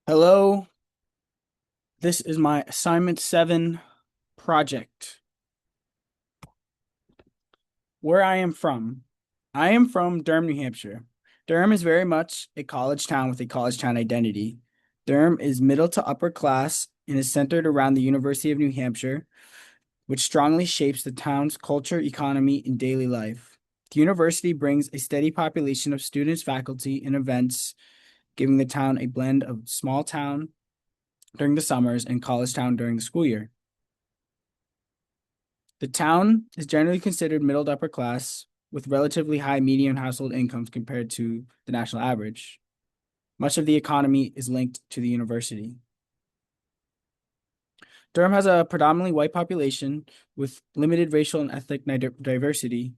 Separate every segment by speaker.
Speaker 1: Hello, this is my assignment 7 project. Where I am from. I am from Durham, New Hampshire. Durham is very much a college town with a college town identity. Durham is middle to upper class and is centered around the University of New Hampshire, which strongly shapes the town's culture, economy, and daily life. The university brings a steady population of students, faculty, and events, giving the town a blend of small town during the summers and college town during the school year. The town is generally considered middle to upper class, with relatively high median household incomes compared to the national average. Much of the economy is linked to the university. Durham has a predominantly white population with limited racial and ethnic diversity.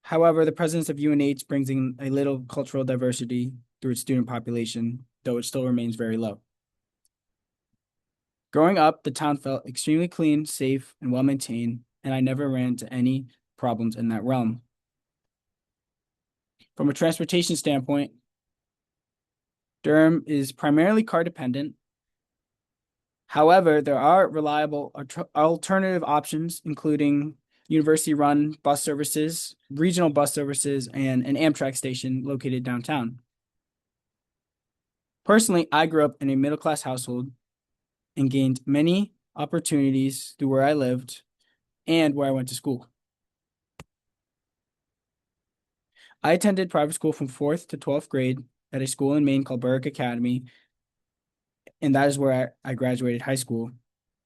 Speaker 1: However, the presence of UNH brings in a little cultural diversity through its student population, though it still remains very low. Growing up, the town felt extremely clean, safe, and well maintained, and I never ran into any problems in that realm. From a transportation standpoint, Durham is primarily car dependent. However, there are reliable alternative options, including university run bus services, regional bus services, and an Amtrak station located downtown. Personally, I grew up in a middle class household and gained many opportunities through where I lived and where I went to school. I attended private school from 4th to 12th grade at a school in Maine called Berwick Academy, and that is where I graduated high school.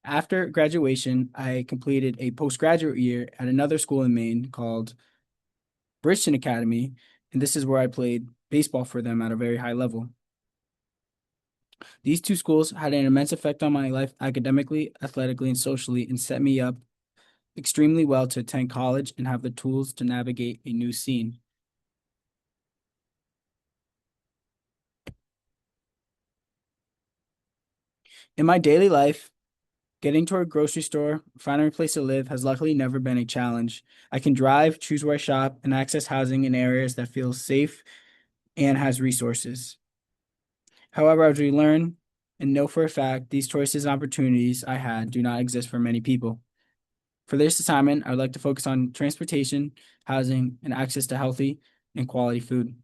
Speaker 1: After graduation, I completed a postgraduate year at another school in Maine called Bridgeton Academy, and this is where I played baseball for them at a very high level. These two schools had an immense effect on my life academically, athletically, and socially, and set me up extremely well to attend college and have the tools to navigate a new scene. In my daily life, getting to a grocery store, finding a place to live has luckily never been a challenge. I can drive, choose where I shop, and access housing in areas that feel safe and has resources. However, as we learn and know for a fact, these choices and opportunities I had do not exist for many people. For this assignment, I would like to focus on transportation, housing, and access to healthy and quality food.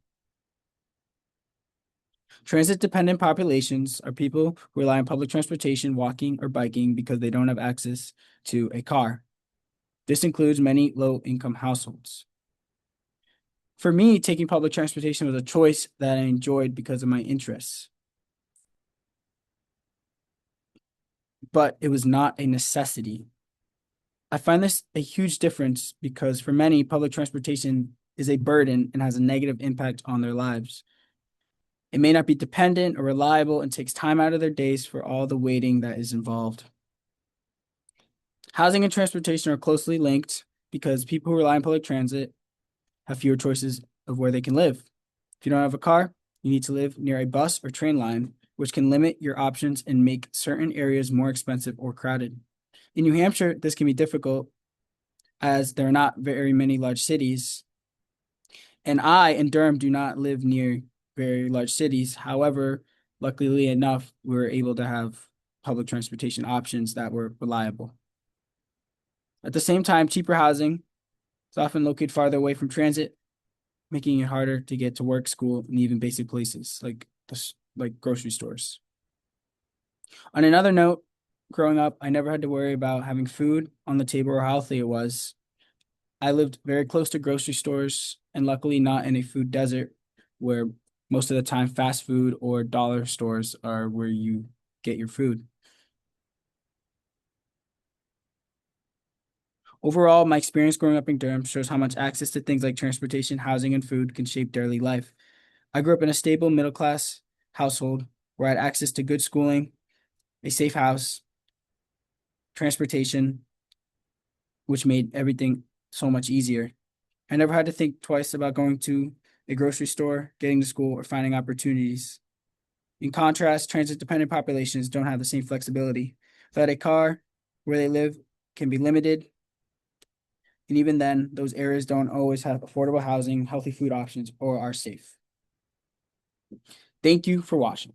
Speaker 1: Transit-dependent populations are people who rely on public transportation, walking, or biking because they don't have access to a car. This includes many low-income households. For me, taking public transportation was a choice that I enjoyed because of my interests, but it was not a necessity. I find this a huge difference because for many, public transportation is a burden and has a negative impact on their lives. It may not be dependent or reliable and takes time out of their days for all the waiting that is involved. Housing and transportation are closely linked because people who rely on public transit have fewer choices of where they can live. If you don't have a car, you need to live near a bus or train line, which can limit your options and make certain areas more expensive or crowded. In New Hampshire, this can be difficult as there are not very many large cities. And I and Durham do not live near very large cities. However, luckily enough, we were able to have public transportation options that were reliable. At the same time, cheaper housing is often located farther away from transit, making it harder to get to work, school, and even basic places like grocery stores. On another note, growing up, I never had to worry about having food on the table or how healthy it was. I lived very close to grocery stores and luckily not in a food desert where most of the time fast food or dollar stores are where you get your food. Overall, my experience growing up in Durham shows how much access to things like transportation, housing, and food can shape daily life. I grew up in a stable middle class household where I had access to good schooling, a safe house, transportation, which made everything so much easier. I never had to think twice about going to a grocery store, getting to school, or finding opportunities. In contrast, transit-dependent populations don't have the same flexibility. Without a car, where they live can be limited, and even then, those areas don't always have affordable housing, healthy food options, or are safe. Thank you for watching.